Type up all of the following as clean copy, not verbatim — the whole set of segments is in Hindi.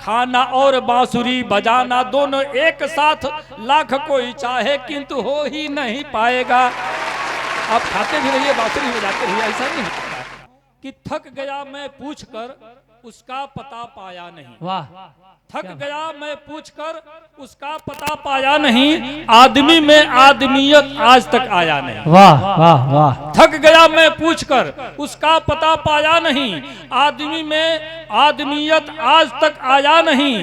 खाना और बांसुरी बजाना दोनों एक साथ लाख कोई चाहे किंतु हो ही नहीं पाएगा। आप खाते भी रहिए बांसुरी बजाते रहिए, ऐसा नहीं होता कि थक गया मैं पूछकर उसका पता पाया नहीं। वाह, थक गया मैं पूछकर उसका पता पाया नहीं, आदमी में आदमियत आज तक आया नहीं। वाह वाह वाह। थक गया मैं पूछकर उसका पता पाया नहीं, आदमी में आदमियत आज तक आया नहीं।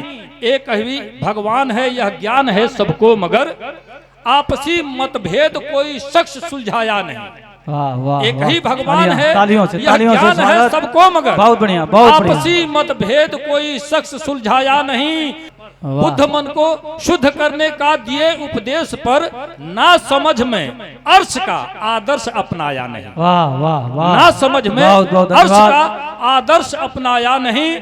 एक ही भगवान है यह ज्ञान है सबको, मगर आपसी मतभेद कोई शख्स सुलझाया नहीं। वाह वाह। एक ही भगवान है तालियों से यह ज्ञान है सबको, मगर बहुत बढ़िया, बहुत आपसी मतभेद कोई शख्स सुलझाया नहीं। बुद्ध मन को शुद्ध करने का दिए उपदेश पर ना समझ में अर्श का आदर्श अपनाया नहीं। वाह वाह वाह। ना समझ में अर्श का आदर्श अपनाया नहीं।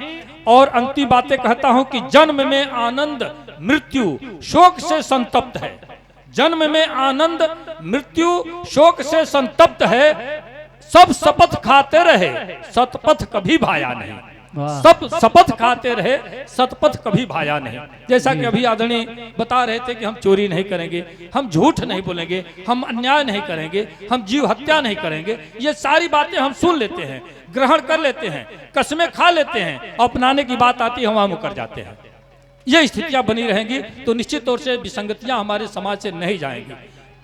और अंतिम बातें कहता हूं कि जन्म में आनंद मृत्यु शोक से संतप्त है। जन्म में आनंद मृत्यु शोक से संतप्त है। सब शपथ खाते रहे सतपथ कभी भाया नहीं। सब शपथ खाते रहे सतपथ कभी भाया नहीं। जैसा कि अभी आदरणीय बता रहे थे कि हम चोरी नहीं करेंगे, हम झूठ नहीं बोलेंगे, हम अन्याय नहीं करेंगे, हम जीव हत्या नहीं करेंगे। ये सारी बातें हम सुन लेते हैं, ग्रहण कर लेते हैं, कसमें खा लेते हैं, अपनाने की बात आती है हम मुकर जाते हैं। ये स्थितियां बनी रहेंगी तो निश्चित तौर से विसंगतियां हमारे समाज से नहीं जाएंगी।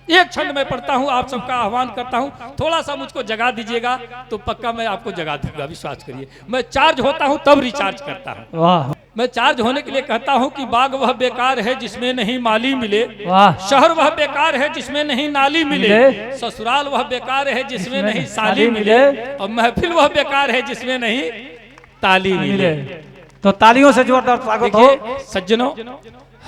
एक क्षण में पढ़ता हूं, आप सबका आह्वान करता हूं, थोड़ा सा मुझको जगा दीजिएगा तो पक्का मैं आपको जगा दूंगा, विश्वास करिए। मैं चार्ज होता हूं तब रिचार्ज करता हूं। वाह। मैं चार्ज होने के लिए कहता हूं कि बाग वह बेकार है जिसमें नहीं माली मिले, वाह। शहर वह बेकार है जिसमें नहीं नाली मिले, ससुराल वह बेकार है जिसमें नहीं साली मिले, और महफिल वह बेकार है जिसमें नहीं ताली मिले। तो तालियों से जोरदार स्वागत हो। सज्जनों,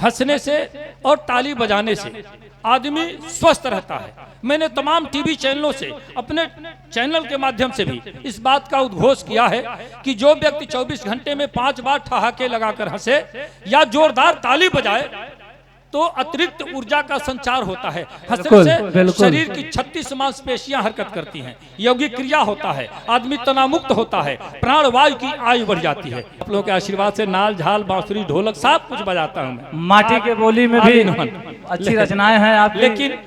हंसने से और ताली बजाने से आदमी स्वस्थ रहता है। मैंने तमाम टीवी चैनलों से, अपने चैनल के माध्यम से भी इस बात का उद्घोष किया है कि जो व्यक्ति 24 घंटे में 5 बार ठहाके लगाकर हंसे या जोरदार ताली बजाए तो अतिरिक्त ऊर्जा का संचार होता है। हंसने से शरीर की 36 मांसपेशियां हरकत करती हैं, यौगिक क्रिया होता है, आदमी तनावमुक्त होता है, प्राणवायु की आयु बढ़ जाती है। आप लोगों के आशीर्वाद से नाल झाल बांसुरी ढोलक सब कुछ बजाता हूं मैं। माटी के बोली में भी अच्छी रचनाएं हैं आप। लेकिन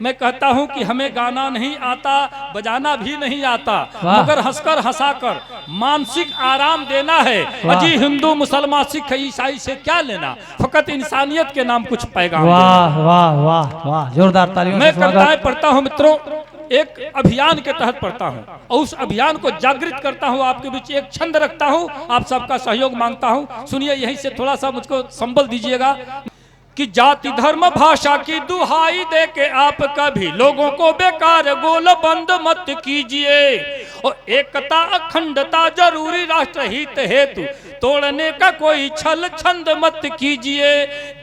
मैं कहता हूं कि हमें गाना नहीं आता, बजाना भी नहीं आता, मगर हंसकर हंसाकर मानसिक आराम देना है। अजी हिंदू मुसलमान सिख ईसाई से क्या लेना, फकत इंसानियत के नाम कुछ पैगाम। वाह वाह वाह वाह, जोरदार तालियों मैं कविताएं पढ़ता हूं मित्रों, एक अभियान के तहत पढ़ता हूं और उस अभियान को जागृत करता हूं। आपके बीच एक छंद रखता हूं, आप सबका सहयोग मांगता हूं। सुनिए, यहीं से थोड़ा सा मुझको संबल दीजिएगा कि जाति धर्म भाषा की दुहाई दे के आप कभी लोगों को बेकार गोल बंद मत कीजिए, और एकता अखंडता जरूरी राष्ट्र हित हेतु तोड़ने का कोई छल छंद मत कीजिए।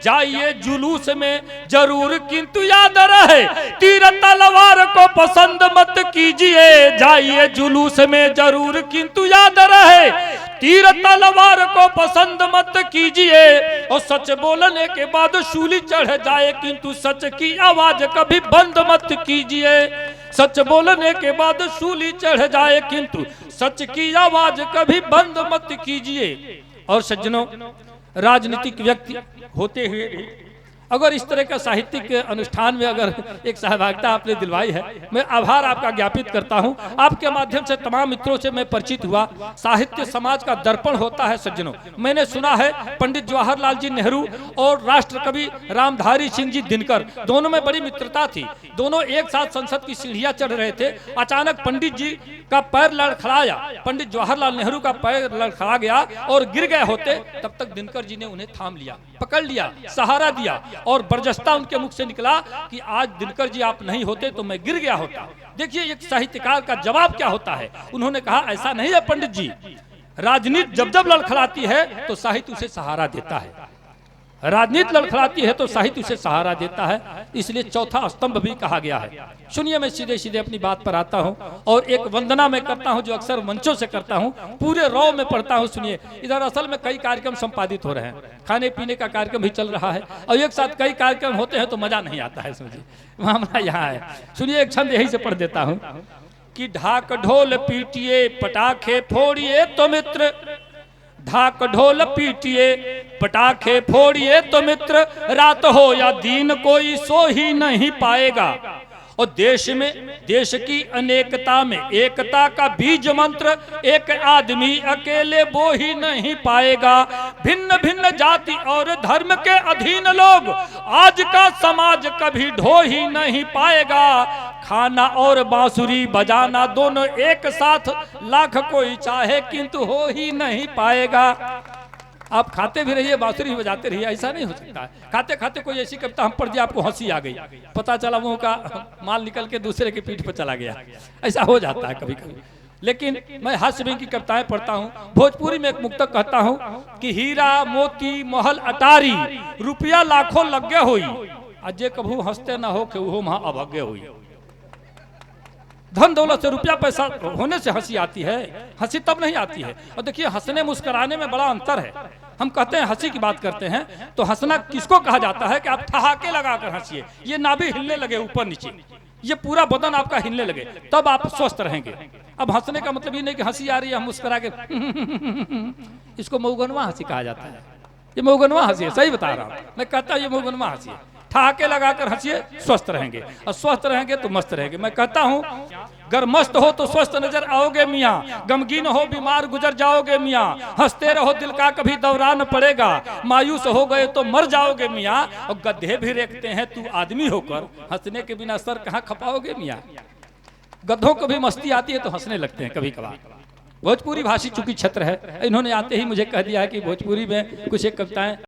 जाइए जुलूस में जरूर किंतु याद रहे तीर तलवार को पसंद मत कीजिए। जाइए जुलूस में जरूर किंतु याद रहे तीर तलवार को पसंद मत कीजिए। और सच बोलने के बाद शूली चढ़ जाए किंतु सच की आवाज कभी बंद मत कीजिए। सच बोलने के बाद शूली चढ़ जाए किंतु सच की आवाज कभी बंद मत कीजिए। और सज्जनों, राजनीतिक व्यक्ति होते हुए अगर इस तरह का साहित्यिक अनुष्ठान में अगर एक सहभागिता आपने दिलवाई है, मैं आभार आपका ज्ञापित करता हूं। आपके माध्यम से तमाम मित्रों से मैं परिचित हुआ। साहित्य समाज का दर्पण होता है सज्जनों। मैंने सुना है पंडित जवाहरलाल जी नेहरू और राष्ट्र कवि रामधारी सिंह जी दिनकर, दोनों में बड़ी मित्रता थी। दोनों एक साथ संसद की सीढ़ियां चढ़ रहे थे। अचानक पंडित जी का पैर लड़खड़ाया, पंडित जवाहरलाल नेहरू का पैर लड़खड़ा गया और गिर गए होते, तब तक दिनकर जी ने उन्हें थाम लिया, पकड़ लिया, सहारा दिया और बरजस्ता उनके मुख से निकला कि आज दिनकर जी आप नहीं होते तो मैं गिर गया होता। देखिए एक साहित्यकार का जवाब क्या होता है। उन्होंने कहा ऐसा नहीं है पंडित जी, राजनीति जब जब लड़खड़ाती है तो साहित्य उसे सहारा देता है, राजनीति लड़खड़ाती है तो साहित्य उसे सहारा देता है, इसलिए चौथा स्तंभ भी कहा गया है। सुनिए, मैं सीधे सीधे अपनी बात पर आता हूं और एक वंदना मैं करता हूं जो अक्सर मंचों से करता हूं, पूरे रॉ में पढ़ता हूं। सुनिए, इधर असल में कई कार्यक्रम संपादित हो रहे हैं, खाने पीने का कार्यक्रम भी चल रहा है और एक साथ कई कार्यक्रम होते हैं तो मजा नहीं आता है। समझिए मामला यहाँ है। सुनिए, एक छंद यही से पढ़ देता हूँ कि ढाक ढोल पीटिए पटाखे फोड़िए तो मित्र, ढाक ढोल पीटिए पटाखे फोड़िए तो मित्र, रात हो या दिन कोई सो ही नहीं पाएगा। और देश की अनेकता में एकता का बीज मंत्र एक आदमी अकेले बो ही नहीं पाएगा। भिन्न भिन्न जाति और धर्म के अधीन लोग आज का समाज कभी ढो ही नहीं पाएगा। खाना और बांसुरी बजाना दोनों एक साथ लाख कोई चाहे किंतु हो ही नहीं पाएगा। आप खाते भी रहिए बांसुरी भी बजाते रहिए, ऐसा नहीं हो सकता है। खाते खाते कोई ऐसी कविता हम पढ़ दिया, आपको हंसी आ गई, पता चला मुंह का माल निकल के दूसरे के पीठ पर चला गया, ऐसा हो जाता है कभी कभी। लेकिन मैं हास्य में की कविताएं पढ़ता हूँ। भोजपुरी में एक मुक्तक कहता हूँ कि हीरा मोती महल अटारी रुपया लाखों लगे हुई, अजय कभू हंसते ना हो कि वो वहां अभगे हुई। धन दौलत से रुपया पैसा होने से हंसी आती है, हंसी तब नहीं आती है। और देखिए हंसने मुस्कुराने में बड़ा अंतर है। हम कहते हैं हंसी की बात करते हैं तो हंसना किसको कहा जाता है कि आप ठहाके लगाकर हंसिए, ये नाभि हिलने लगे ऊपर नीचे, ये पूरा बदन आपका हिलने लगे, तब आप स्वस्थ रहेंगे। अब हंसने का मतलब ये नहीं कि हंसी आ रही है हम मुस्कुरा के इसको मऊगनवा हंसी कहा जाता है। ये मऊगनवा हंसी है, सही बता रहा हूँ मैं, कहता हूँ ये मऊगनवा हंसी है। ठहाके लगाकर हंसिए, स्वस्थ रहेंगे, और स्वस्थ रहेंगे तो मस्त रहेंगे। मैं कहता हूँ अगर मस्त हो तो स्वस्थ नजर आओगे मियाँ, गमगीन हो बीमार गुजर जाओगे मियाँ, हंसते रहो दिल का कभी दौरान पड़ेगा, मायूस हो गए तो मर जाओगे मियाँ। और गड्ढे भी रेखते हैं तू आदमी होकर, हंसने के बिना सर कहाँ खपाओगे मियाँ। गधों को भी मस्ती आती है तो हंसने लगते हैं कभी कभार। भोजपुरी भाषी चूंकि क्षेत्र है, इन्होंने आते ही मुझे कह दिया है कि भोजपुरी में कुछ एक कविताएं